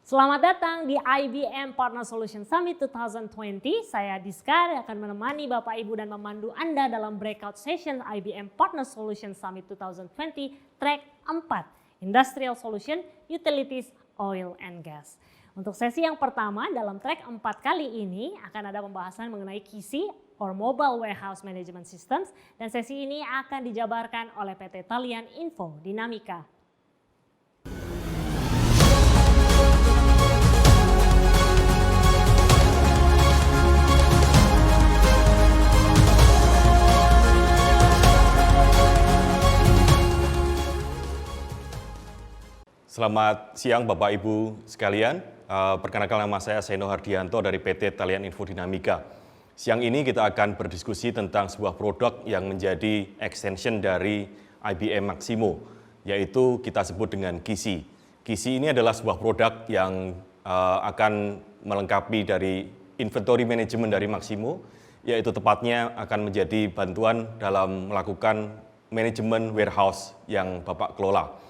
Selamat datang di IBM Partner Solution Summit 2020. Saya Diska akan menemani Bapak Ibu dan memandu Anda dalam breakout session IBM Partner Solution Summit 2020 track 4, Industrial Solution, Utilities, Oil and Gas. Untuk sesi yang pertama dalam track 4 kali ini akan ada pembahasan mengenai KISI or Mobile Warehouse Management Systems, dan sesi ini akan dijabarkan oleh PT Talian Info Dinamika. Selamat siang Bapak Ibu sekalian, perkenalkan nama saya Seno Hardianto dari PT Talian Info Dinamika. Siang ini kita akan berdiskusi tentang sebuah produk yang menjadi extension dari IBM Maximo, yaitu kita sebut dengan KISI. KISI ini adalah sebuah produk yang akan melengkapi dari inventory management dari Maximo, yaitu tepatnya akan menjadi bantuan dalam melakukan manajemen warehouse yang Bapak kelola.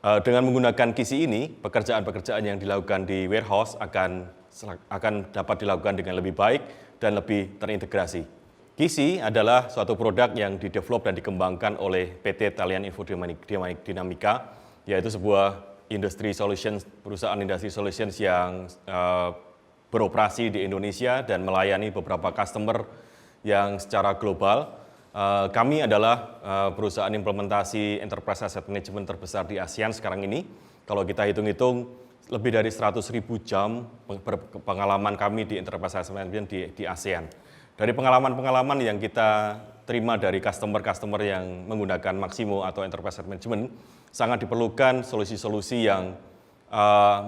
Dengan menggunakan KISI ini, pekerjaan-pekerjaan yang dilakukan di warehouse akan dapat dilakukan dengan lebih baik dan lebih terintegrasi. KISI adalah suatu produk yang didevelop dan dikembangkan oleh PT Talian Info Dinamika, yaitu sebuah perusahaan industri solutions yang beroperasi di Indonesia dan melayani beberapa customer yang secara global. Kami adalah perusahaan implementasi Enterprise Asset Management terbesar di ASEAN sekarang ini. Kalau kita hitung-hitung, lebih dari 100.000 jam pengalaman kami di Enterprise Asset Management di ASEAN. Dari pengalaman-pengalaman yang kita terima dari customer-customer yang menggunakan Maximo atau Enterprise Asset Management, sangat diperlukan solusi-solusi yang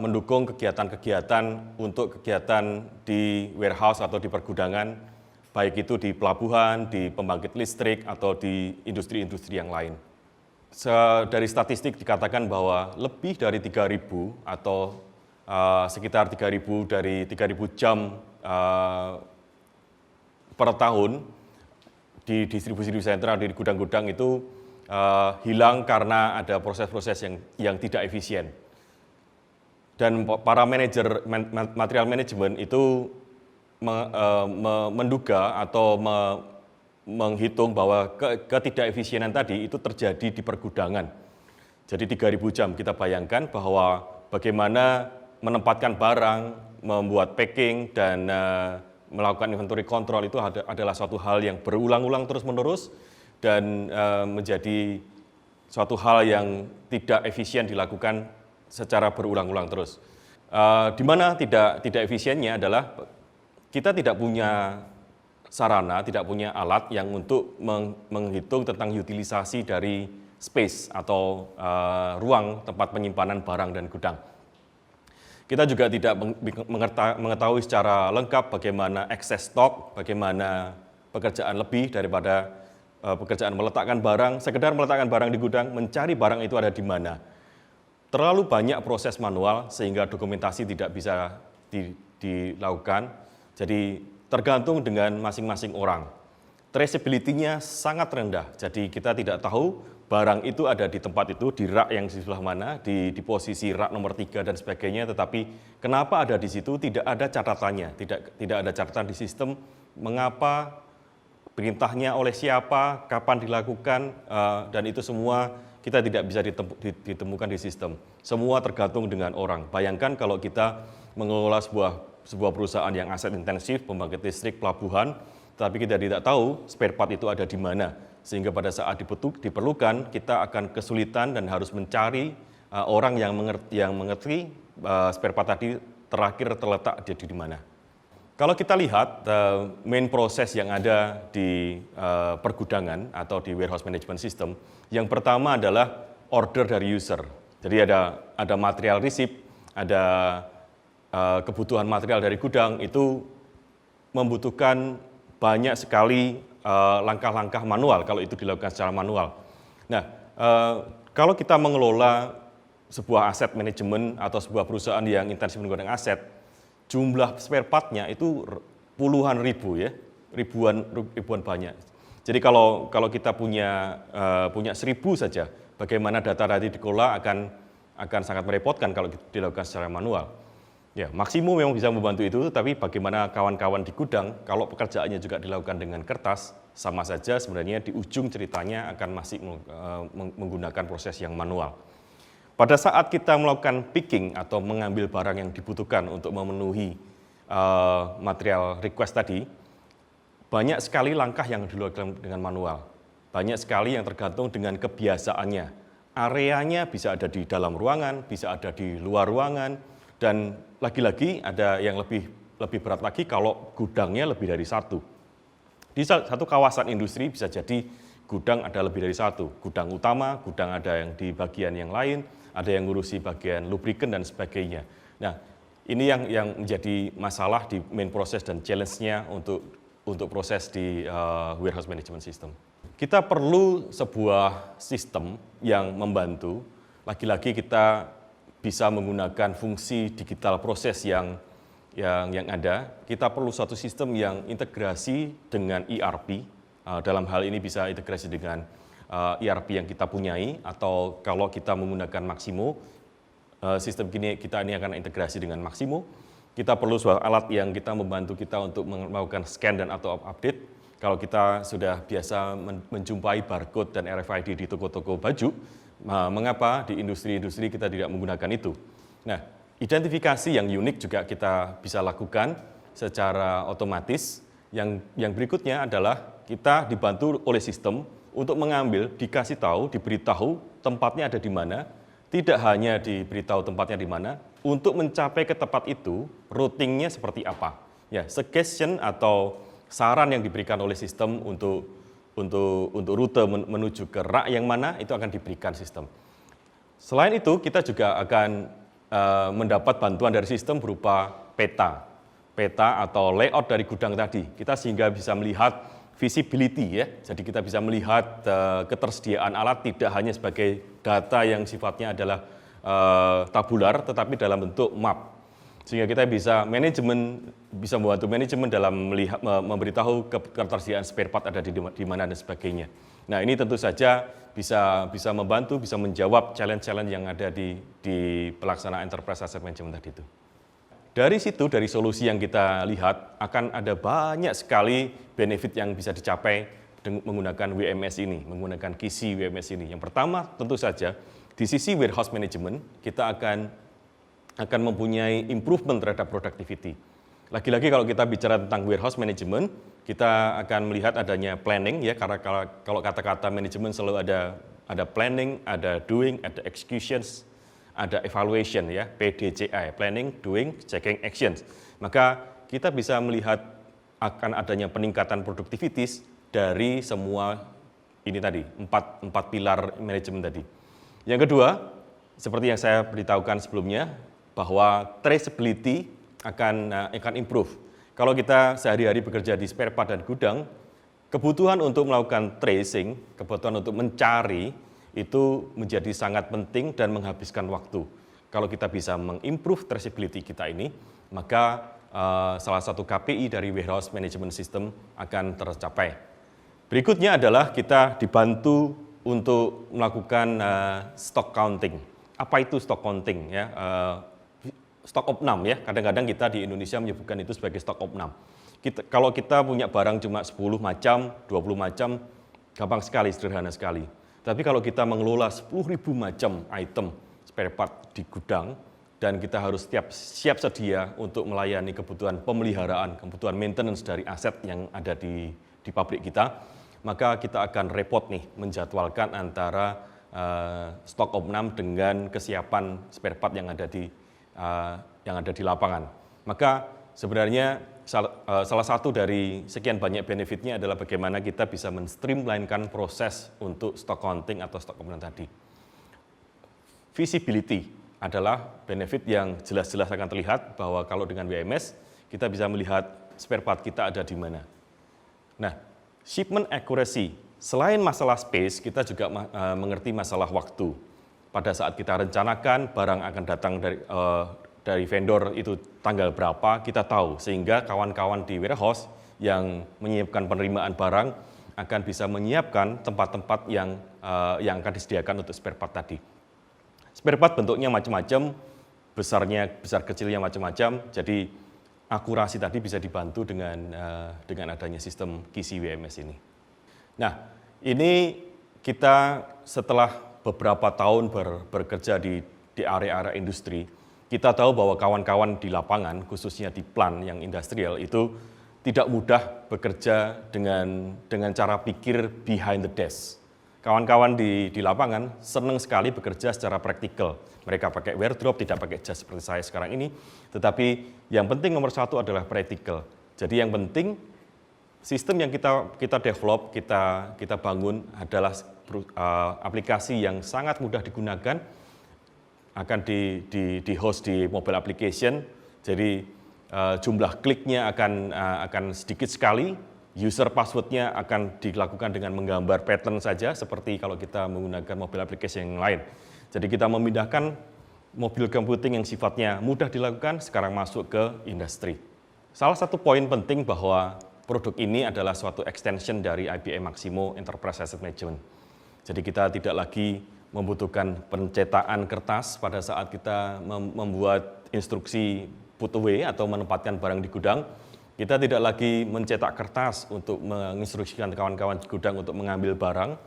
mendukung kegiatan-kegiatan untuk kegiatan di warehouse atau di pergudangan, baik itu di pelabuhan, di pembangkit listrik, atau di industri-industri yang lain. Dari statistik dikatakan bahwa lebih dari 3.000 atau sekitar 3.000 dari 3.000 jam per tahun di distribusi sentra, di gudang-gudang itu hilang karena ada proses-proses yang tidak efisien. Dan para manajer material manajemen itu menduga atau menghitung bahwa ketidakefisienan tadi itu terjadi di pergudangan. Jadi 3.000 jam, kita bayangkan bahwa bagaimana menempatkan barang, membuat packing, dan melakukan inventory control itu adalah suatu hal yang berulang-ulang terus-menerus dan menjadi suatu hal yang tidak efisien dilakukan secara berulang-ulang terus. Di mana tidak efisiennya adalah kita tidak punya sarana, tidak punya alat yang untuk menghitung tentang utilisasi dari space atau ruang tempat penyimpanan barang dan gudang. Kita juga tidak mengetahui secara lengkap bagaimana excess stock, bagaimana pekerjaan lebih daripada pekerjaan meletakkan barang, sekedar meletakkan barang di gudang, mencari barang itu ada di mana. Terlalu banyak proses manual sehingga dokumentasi tidak bisa dilakukan. Jadi tergantung dengan masing-masing orang. Traceability-nya sangat rendah, jadi kita tidak tahu barang itu ada di tempat itu, di rak yang di sebelah mana, di posisi rak nomor 3 dan sebagainya, tetapi kenapa ada di situ tidak ada catatannya, tidak ada catatan di sistem, mengapa, perintahnya oleh siapa, kapan dilakukan, dan itu semua kita tidak bisa ditemukan di sistem. Semua tergantung dengan orang. Bayangkan kalau kita mengelola sebuah perusahaan yang aset intensif, pembangkit listrik, pelabuhan, tapi kita tidak tahu spare part itu ada di mana. Sehingga pada saat diperlukan, kita akan kesulitan dan harus mencari orang yang mengerti spare part tadi terakhir terletak di mana. Kalau kita lihat main proses yang ada di pergudangan atau di warehouse management system, yang pertama adalah order dari user. Jadi ada material receipt, ada kebutuhan material dari gudang, itu membutuhkan banyak sekali langkah-langkah manual kalau itu dilakukan secara manual. Nah, kalau kita mengelola sebuah aset manajemen atau sebuah perusahaan yang intensif menggunakan aset, jumlah spare part-nya itu puluhan ribu ya, ribuan banyak. Jadi kalau kita punya 1.000 saja, bagaimana data tadi dikelola akan sangat merepotkan kalau dilakukan secara manual. Ya, Maximo memang bisa membantu itu, tapi bagaimana kawan-kawan di gudang, kalau pekerjaannya juga dilakukan dengan kertas, sama saja sebenarnya di ujung ceritanya akan masih menggunakan proses yang manual. Pada saat kita melakukan picking atau mengambil barang yang dibutuhkan untuk memenuhi material request tadi, banyak sekali langkah yang dilakukan dengan manual. Banyak sekali yang tergantung dengan kebiasaannya. Areanya bisa ada di dalam ruangan, bisa ada di luar ruangan, dan lagi-lagi ada yang lebih berat lagi kalau gudangnya lebih dari satu. Di satu kawasan industri bisa jadi gudang ada lebih dari satu. Gudang utama, gudang ada yang di bagian yang lain, ada yang ngurusi bagian lubrikan dan sebagainya. Nah, ini yang menjadi masalah di main proses dan challenge-nya untuk proses di warehouse management system. Kita perlu sebuah sistem yang membantu, lagi-lagi kita bisa menggunakan fungsi digital proses yang ada. Kita perlu suatu sistem yang integrasi dengan ERP, dalam hal ini bisa integrasi dengan ERP yang kita punyai, atau kalau kita menggunakan Maximo, sistem kita ini akan integrasi dengan Maximo. Kita perlu sebuah alat yang kita membantu kita untuk melakukan scan dan atau update. Kalau kita sudah biasa menjumpai barcode dan RFID di toko-toko baju, mengapa di industri-industri kita tidak menggunakan itu? Nah, identifikasi yang unik juga kita bisa lakukan secara otomatis. Yang berikutnya adalah kita dibantu oleh sistem untuk mengambil, dikasih tahu, diberitahu tempatnya ada di mana, tidak hanya diberitahu tempatnya di mana, untuk mencapai ke tempat itu, routingnya seperti apa. Ya, suggestion atau saran yang diberikan oleh sistem untuk rute menuju ke rak yang mana, itu akan diberikan sistem. Selain itu, kita juga akan mendapat bantuan dari sistem berupa peta atau layout dari gudang tadi. Kita sehingga bisa melihat visibility, ya. Jadi kita bisa melihat ketersediaan alat tidak hanya sebagai data yang sifatnya adalah tabular, tetapi dalam bentuk map. Sehingga kita bisa membantu manajemen dalam memberitahu ketersediaan spare part ada di mana dan sebagainya. Nah, ini tentu saja bisa membantu, bisa menjawab challenge-challenge yang ada di pelaksanaan enterprise asset management tadi itu. Dari situ, dari solusi yang kita lihat, akan ada banyak sekali benefit yang bisa dicapai menggunakan WMS ini, menggunakan KISI WMS ini. Yang pertama, tentu saja, di sisi warehouse management, kita akan mempunyai improvement terhadap productivity. Lagi-lagi kalau kita bicara tentang warehouse management, kita akan melihat adanya planning, ya, karena kalau kata-kata manajemen selalu ada planning, ada doing, ada executions, ada evaluation, ya, PDCA, planning, doing, checking, actions. Maka kita bisa melihat akan adanya peningkatan productivities dari semua ini tadi, empat pilar manajemen tadi. Yang kedua, seperti yang saya beritahukan sebelumnya, bahwa traceability akan improve. Kalau kita sehari-hari bekerja di spare part dan gudang, kebutuhan untuk melakukan tracing, kebutuhan untuk mencari, itu menjadi sangat penting dan menghabiskan waktu. Kalau kita bisa mengimprove traceability kita ini, maka salah satu KPI dari warehouse management system akan tercapai. Berikutnya adalah kita dibantu untuk melakukan stock counting. Apa itu stock counting? Ya, stock opnam, ya. Kadang-kadang kita di Indonesia menyebutkan itu sebagai stock opnam. Kalau kita punya barang cuma 10 macam, 20 macam, gampang sekali, sederhana sekali. Tapi kalau kita mengelola 10.000 macam item spare part di gudang, dan kita harus siap sedia untuk melayani kebutuhan pemeliharaan, kebutuhan maintenance dari aset yang ada di pabrik kita, maka kita akan repot nih menjadwalkan antara stok opnam dengan kesiapan spare part yang ada di lapangan. Maka sebenarnya salah satu dari sekian banyak benefitnya adalah bagaimana kita bisa men-streamline-kan proses untuk stock counting atau stock opnam tadi. Visibility adalah benefit yang jelas-jelas akan terlihat bahwa kalau dengan WMS kita bisa melihat spare part kita ada di mana. Nah, shipment accuracy, selain masalah space, kita juga mengerti masalah waktu. Pada saat kita rencanakan barang akan datang dari vendor itu tanggal berapa, kita tahu, sehingga kawan-kawan di warehouse yang menyiapkan penerimaan barang akan bisa menyiapkan tempat-tempat yang akan disediakan untuk spare part tadi. Spare part bentuknya macam-macam, besar kecilnya macam-macam. Jadi akurasi tadi bisa dibantu dengan adanya sistem KISI WMS ini. Nah, ini kita setelah beberapa tahun bekerja di area-area industri, kita tahu bahwa kawan-kawan di lapangan, khususnya di plant yang industrial itu tidak mudah bekerja dengan cara pikir behind the desk. Kawan-kawan di lapangan senang sekali bekerja secara praktikal. Mereka pakai wardrobe, tidak pakai jas seperti saya sekarang ini. Tetapi yang penting nomor satu adalah praktikal. Jadi yang penting sistem yang kita develop, kita bangun adalah aplikasi yang sangat mudah digunakan, akan di host di mobile application. Jadi jumlah kliknya akan sedikit sekali. User password-nya akan dilakukan dengan menggambar pattern saja, seperti kalau kita menggunakan mobile application yang lain. Jadi kita memindahkan mobil computing yang sifatnya mudah dilakukan, sekarang masuk ke industri. Salah satu poin penting bahwa produk ini adalah suatu extension dari IBM Maximo Enterprise Asset Management. Jadi kita tidak lagi membutuhkan pencetaan kertas pada saat kita membuat instruksi put away atau menempatkan barang di gudang. Kita tidak lagi mencetak kertas untuk menginstruksikan kawan-kawan di gudang untuk mengambil barang.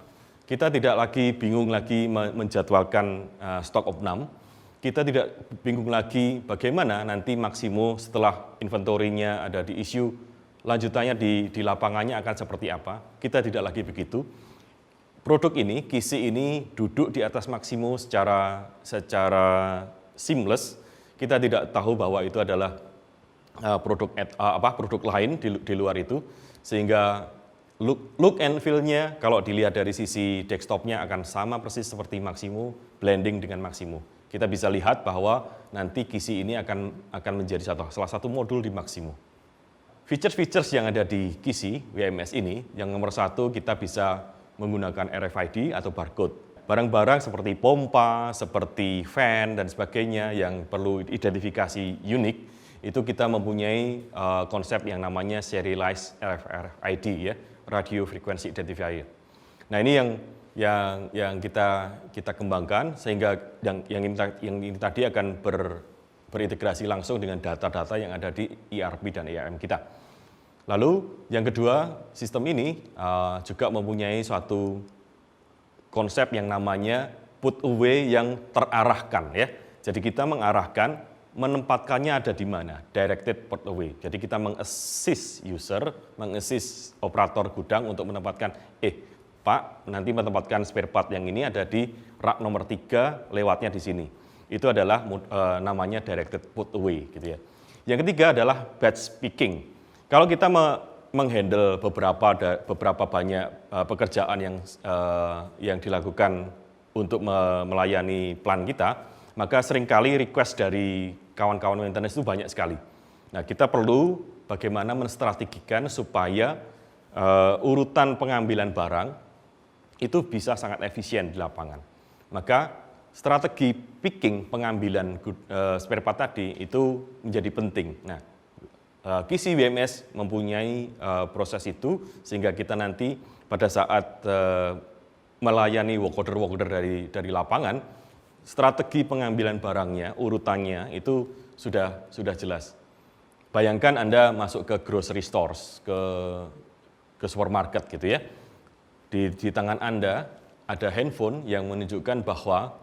Kita tidak lagi bingung lagi menjadwalkan stok opnam. Kita tidak bingung lagi bagaimana nanti Maximo setelah inventorinya ada di issue, lanjutannya di lapangannya akan seperti apa. Kita tidak lagi begitu. Produk ini, KISI ini duduk di atas Maximo secara seamless. Kita tidak tahu bahwa itu adalah produk lain di luar itu, sehingga look and feel-nya kalau dilihat dari sisi desktop-nya akan sama persis seperti Maximo, blending dengan Maximo. Kita bisa lihat bahwa nanti KISI ini akan menjadi salah satu modul di Maximo. Features-features yang ada di KISI WMS ini, yang nomor satu kita bisa menggunakan RFID atau barcode. Barang-barang seperti pompa, seperti fan dan sebagainya yang perlu identifikasi unik, itu kita mempunyai konsep yang namanya serialized RFID, ya, Radio Frequency Identifier. Nah, ini yang kita kembangkan sehingga yang ini tadi akan berintegrasi langsung dengan data-data yang ada di ERP dan ERM kita. Lalu yang kedua, sistem ini juga mempunyai suatu konsep yang namanya put away yang terarahkan, ya. Jadi kita mengarahkan menempatkannya ada di mana, directed put away. Jadi kita meng-assist user, meng-assist operator gudang untuk menempatkan, Pak, nanti menempatkan spare part yang ini ada di rak nomor 3, lewatnya di sini. Itu adalah namanya directed put away, gitu ya. Yang ketiga adalah batch picking. Kalau kita menghandle beberapa banyak pekerjaan yang dilakukan untuk melayani plan kita, maka seringkali request dari kawan-kawan maintenance itu banyak sekali. Nah, kita perlu bagaimana menstrategikan supaya urutan pengambilan barang itu bisa sangat efisien di lapangan. Maka strategi picking pengambilan spare part tadi itu menjadi penting. Nah, KISI WMS mempunyai proses itu sehingga kita nanti pada saat melayani work order dari lapangan, strategi pengambilan barangnya, urutannya itu sudah jelas. Bayangkan Anda masuk ke grocery stores, ke supermarket gitu ya. Di tangan Anda ada handphone yang menunjukkan bahwa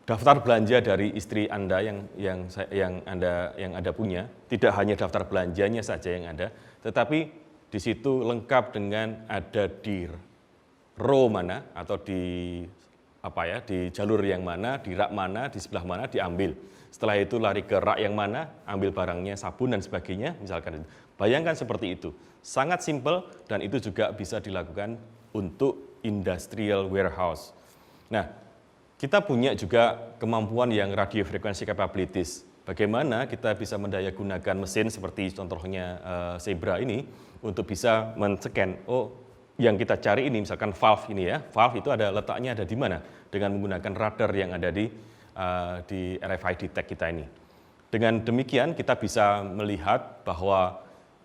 daftar belanja dari istri Anda yang Anda punya, tidak hanya daftar belanjanya saja yang ada, tetapi di situ lengkap dengan ada di row mana atau di jalur yang mana, di rak mana, di sebelah mana diambil. Setelah itu lari ke rak yang mana, ambil barangnya, sabun dan sebagainya, misalkan itu. Bayangkan seperti itu. Sangat simpel dan itu juga bisa dilakukan untuk industrial warehouse. Nah, kita punya juga kemampuan yang radio frequency capabilities. Bagaimana kita bisa mendayagunakan mesin seperti contohnya Zebra ini untuk bisa men-scan, yang kita cari ini misalkan valve ini ya, valve itu letaknya ada di mana dengan menggunakan radar yang ada di RFID tag kita ini. Dengan demikian kita bisa melihat bahwa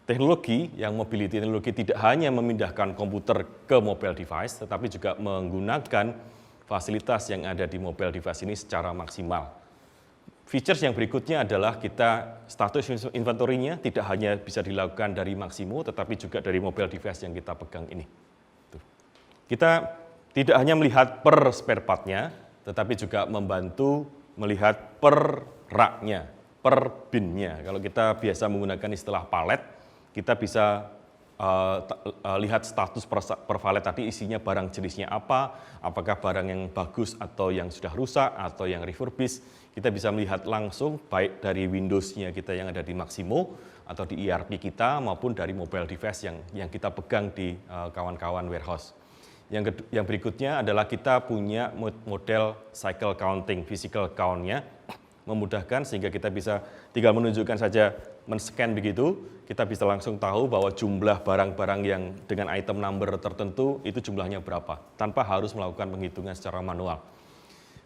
teknologi yang mobility teknologi tidak hanya memindahkan komputer ke mobile device, tetapi juga menggunakan fasilitas yang ada di mobile device ini secara maksimal. Features yang berikutnya adalah kita status inventory-nya tidak hanya bisa dilakukan dari Maximo, tetapi juga dari mobile device yang kita pegang ini. Tuh. Kita tidak hanya melihat per spare part-nya, tetapi juga membantu melihat per rak-nya, per bin-nya. Kalau kita biasa menggunakan istilah palet, kita bisa lihat status per palet tadi isinya barang jenisnya apa, apakah barang yang bagus atau yang sudah rusak atau yang refurbished. Kita bisa melihat langsung baik dari Windows-nya kita yang ada di Maximo atau di ERP kita maupun dari mobile device yang kita pegang di kawan-kawan warehouse. Yang berikutnya adalah kita punya model cycle counting, physical count-nya memudahkan sehingga kita bisa tinggal menunjukkan saja men-scan begitu, kita bisa langsung tahu bahwa jumlah barang-barang yang dengan item number tertentu itu jumlahnya berapa, tanpa harus melakukan penghitungan secara manual.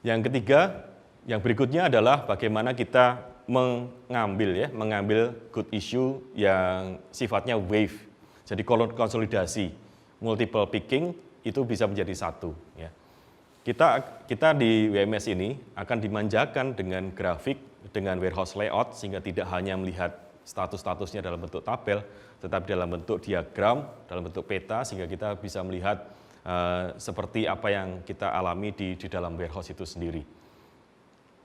Yang ketiga, yang berikutnya adalah bagaimana kita mengambil good issue yang sifatnya wave. Jadi konsolidasi, multiple picking itu bisa menjadi satu. Ya. Kita di WMS ini akan dimanjakan dengan grafik, dengan warehouse layout, sehingga tidak hanya melihat status-statusnya dalam bentuk tabel, tetapi dalam bentuk diagram, dalam bentuk peta, sehingga kita bisa melihat seperti apa yang kita alami di dalam warehouse itu sendiri.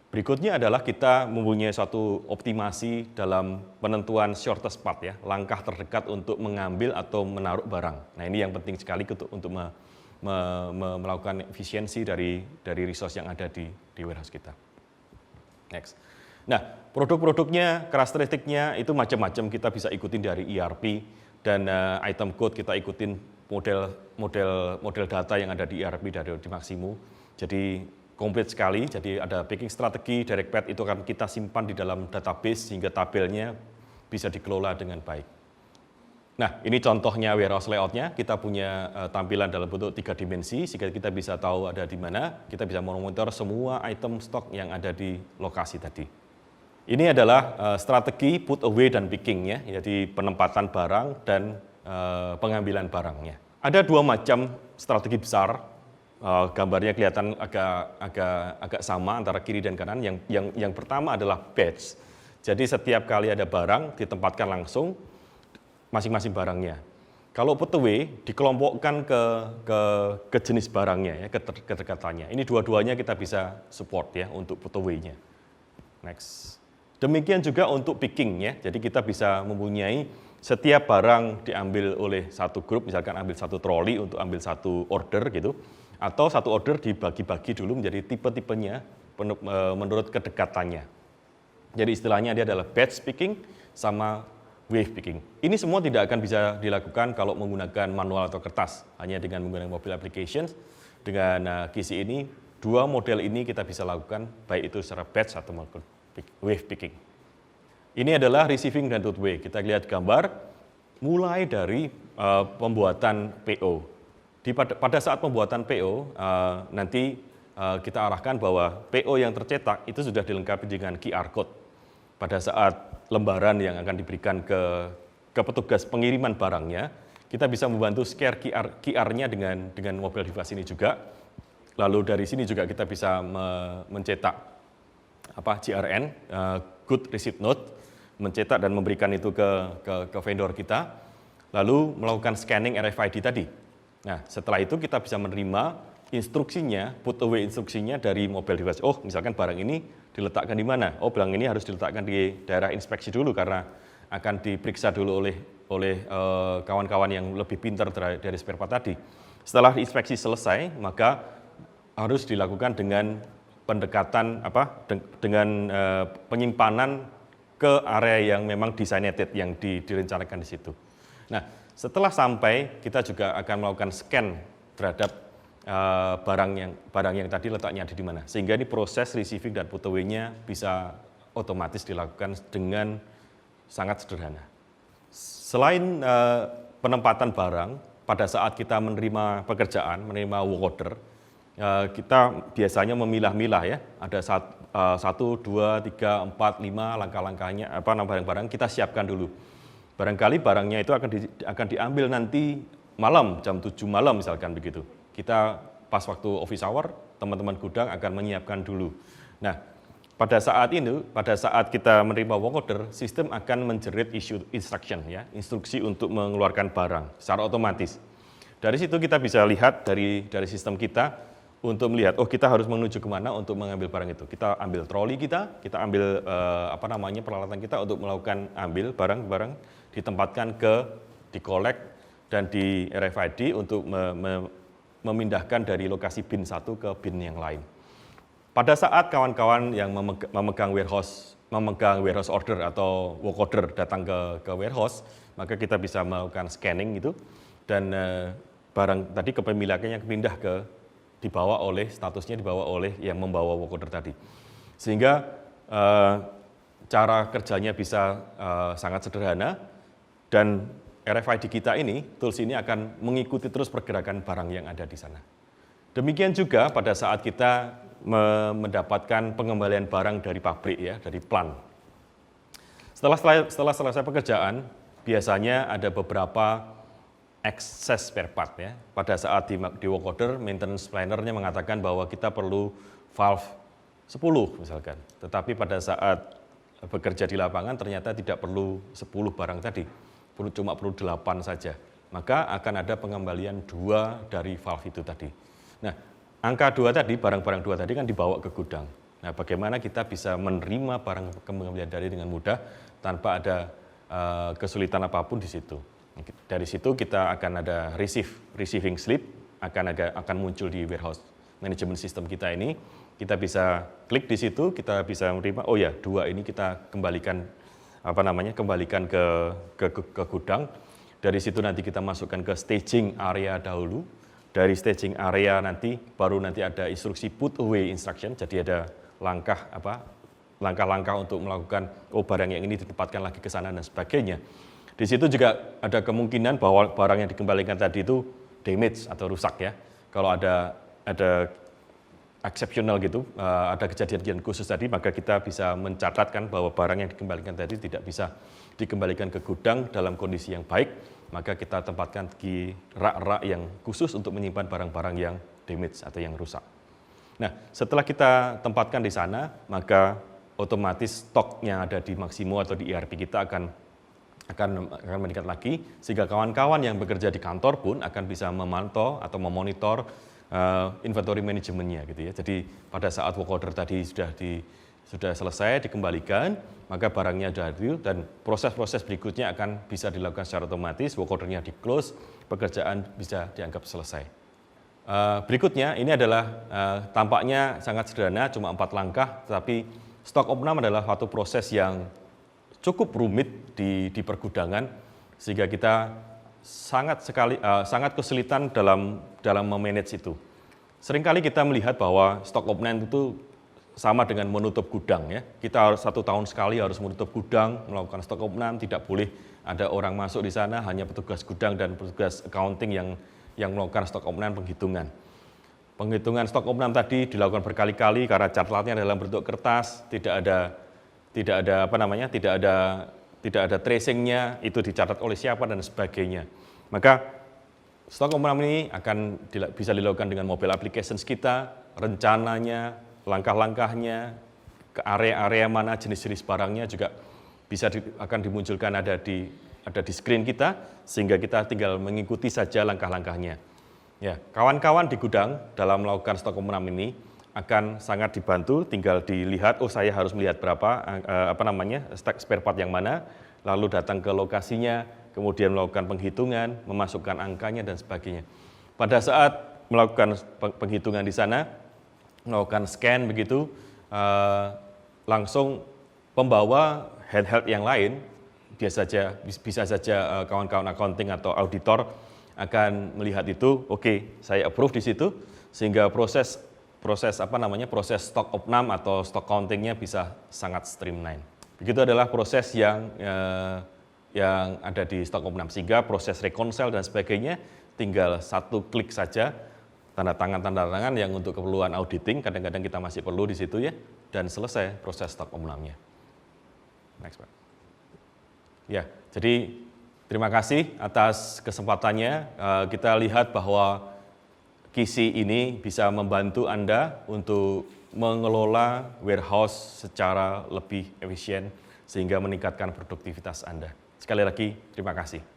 Berikutnya adalah kita mempunyai suatu optimasi dalam penentuan shortest path, ya, langkah terdekat untuk mengambil atau menaruh barang. Nah, ini yang penting sekali untuk melakukan efisiensi dari resource yang ada di warehouse kita. Next. Nah, produk-produknya, karakteristiknya itu macam-macam, kita bisa ikutin dari ERP dan item code kita ikutin model data yang ada di ERP di Maximo. Jadi komplit sekali, jadi ada picking strategi, direct path itu akan kita simpan di dalam database sehingga tabelnya bisa dikelola dengan baik. Nah, ini contohnya warehouse layout-nya, kita punya tampilan dalam bentuk 3 dimensi, sehingga kita bisa tahu ada di mana, kita bisa memonitor semua item stok yang ada di lokasi tadi. Ini adalah strategi put away dan picking, ya, jadi penempatan barang dan pengambilan barangnya. Ada 2 macam strategi besar, gambarnya kelihatan agak sama antara kiri dan kanan. Yang pertama adalah batch, jadi setiap kali ada barang ditempatkan langsung, masing-masing barangnya. Kalau put away dikelompokkan ke jenis barangnya, ya, kedekatannya. Ini dua-duanya kita bisa support, ya, untuk put away-nya. Next. Demikian juga untuk picking, ya. Jadi kita bisa mempunyai setiap barang diambil oleh satu grup, misalkan ambil satu troli untuk ambil satu order gitu, atau satu order dibagi-bagi dulu menjadi tipe-tipenya menurut kedekatannya. Jadi istilahnya dia adalah batch picking sama wave picking. Ini semua tidak akan bisa dilakukan kalau menggunakan manual atau kertas, hanya dengan menggunakan mobile applications. Dengan Kisi ini, 2 model ini kita bisa lakukan, baik itu secara batch atau wave picking. Ini adalah receiving dan route way. Kita lihat gambar, mulai dari pembuatan PO. Pada saat pembuatan PO, nanti kita arahkan bahwa PO yang tercetak itu sudah dilengkapi dengan QR code. Pada saat lembaran yang akan diberikan ke petugas pengiriman barangnya, kita bisa membantu scan QR-nya dengan mobile device ini juga. Lalu dari sini juga kita bisa mencetak GRN, Good Receipt Note, mencetak dan memberikan itu ke vendor kita, lalu melakukan scanning RFID tadi. Nah, setelah itu kita bisa menerima instruksinya, put away instruksinya dari mobile device. Oh, misalkan barang ini diletakkan di mana? Oh, barang ini harus diletakkan di daerah inspeksi dulu karena akan diperiksa dulu oleh kawan-kawan yang lebih pintar dari spare part tadi. Setelah inspeksi selesai, maka harus dilakukan dengan pendekatan dengan penyimpanan ke area yang memang designated yang direncanakan di situ. Nah, setelah sampai kita juga akan melakukan scan terhadap barang yang tadi letaknya ada di mana, sehingga ini proses receiving dan put away-nya bisa otomatis dilakukan dengan sangat sederhana. Selain penempatan barang, pada saat kita menerima pekerjaan, menerima work order, kita biasanya memilah-milah, ya. Ada 1, 2, 3, 4, 5 langkah-langkahnya, barang-barang kita siapkan dulu. Barangkali barangnya itu akan diambil nanti malam, jam 7 malam misalkan begitu. Kita pas waktu office hour, teman-teman gudang akan menyiapkan dulu. Nah, pada saat kita menerima work order, sistem akan menjerit issue instruction, ya, instruksi untuk mengeluarkan barang secara otomatis. Dari situ kita bisa lihat dari sistem kita untuk melihat, oh kita harus menuju kemana untuk mengambil barang itu. Kita ambil troli kita ambil peralatan kita untuk melakukan ambil barang-barang, ditempatkan di collect dan di RFID untuk memindahkan dari lokasi bin satu ke bin yang lain. Pada saat kawan-kawan yang memegang warehouse order atau work order datang ke warehouse, maka kita bisa melakukan scanning itu dan barang tadi kepemilikannya statusnya dibawa oleh yang membawa work order tadi. Sehingga cara kerjanya bisa sangat sederhana dan RFID kita ini, tools ini akan mengikuti terus pergerakan barang yang ada di sana. Demikian juga pada saat kita mendapatkan pengembalian barang dari pabrik, ya, dari plant. Setelah selesai pekerjaan, biasanya ada beberapa excess spare part, ya. Pada saat di work order, maintenance planner-nya mengatakan bahwa kita perlu valve 10 misalkan. Tetapi pada saat bekerja di lapangan ternyata tidak perlu 10 barang tadi, cuma perlu 8 saja. Maka akan ada pengembalian 2 dari valve itu tadi. Nah, angka 2 tadi, barang-barang 2 tadi kan dibawa ke gudang. Nah, bagaimana kita bisa menerima barang pengembalian dari dengan mudah tanpa ada kesulitan apapun di situ. Dari situ kita akan ada receiving slip, akan muncul di warehouse management system kita ini. Kita bisa klik di situ, kita bisa menerima, oh ya 2 ini kita kembalikan ke gudang. Dari situ nanti kita masukkan ke staging area dahulu. Dari staging area baru nanti ada instruksi put away instruction, jadi ada langkah-langkah untuk melakukan, oh barang yang ini ditempatkan lagi ke sana dan sebagainya. Di situ juga ada kemungkinan bahwa barang yang dikembalikan tadi itu damage atau rusak, ya. Kalau ada exceptional gitu, ada kejadian khusus tadi, maka kita bisa mencatatkan bahwa barang yang dikembalikan tadi tidak bisa dikembalikan ke gudang dalam kondisi yang baik, maka kita tempatkan di rak-rak yang khusus untuk menyimpan barang-barang yang damage atau yang rusak. Nah, setelah kita tempatkan di sana, maka otomatis stok yang ada di Maximo atau di ERP kita akan meningkat lagi, sehingga kawan-kawan yang bekerja di kantor pun akan bisa memantau atau memonitor inventory manajemennya gitu, ya. Jadi pada saat work order tadi sudah selesai dikembalikan, maka barangnya sudah hadir dan proses-proses berikutnya akan bisa dilakukan secara otomatis, work ordernya di close, pekerjaan bisa dianggap selesai. Berikutnya ini adalah tampaknya sangat sederhana, cuma 4 langkah, tetapi stock opnam adalah suatu proses yang cukup rumit di pergudangan, sehingga kita sangat kesulitan dalam memanage itu. Seringkali kita melihat bahwa stock opnam itu sama dengan menutup gudang, ya. Kita harus 1 tahun sekali harus menutup gudang, melakukan stock opnam, tidak boleh ada orang masuk di sana, hanya petugas gudang dan petugas accounting yang melakukan stock opnam penghitungan. Penghitungan stock opnam tadi dilakukan berkali-kali karena catatan dalam bentuk kertas, tidak ada tracingnya, itu dicatat oleh siapa dan sebagainya. Maka stock opnam ini bisa dilakukan dengan mobile applications kita, rencananya, langkah-langkahnya, ke area-area mana, jenis-jenis barangnya juga akan dimunculkan ada di screen kita, sehingga kita tinggal mengikuti saja langkah-langkahnya. Ya, kawan-kawan di gudang dalam melakukan stock opnam ini akan sangat dibantu, tinggal dilihat, oh saya harus melihat berapa, spare part yang mana, lalu datang ke lokasinya, kemudian melakukan penghitungan, memasukkan angkanya dan sebagainya. Pada saat melakukan penghitungan di sana, melakukan scan begitu, langsung pembawa handheld yang lain, bisa saja kawan-kawan accounting atau auditor akan melihat itu, oke, saya approve di situ, sehingga proses stock opnam atau stock countingnya bisa sangat streamline. Begitu adalah proses yang ada di stock opnam, sehingga proses reconcile dan sebagainya tinggal 1 klik saja, tanda tangan yang untuk keperluan auditing, kadang-kadang kita masih perlu di situ, ya, dan selesai proses stock opnamnya. Next, Pak. Ya, jadi terima kasih atas kesempatannya. Kita lihat bahwa Kisi ini bisa membantu Anda untuk mengelola warehouse secara lebih efisien sehingga meningkatkan produktivitas Anda. Sekali lagi, terima kasih.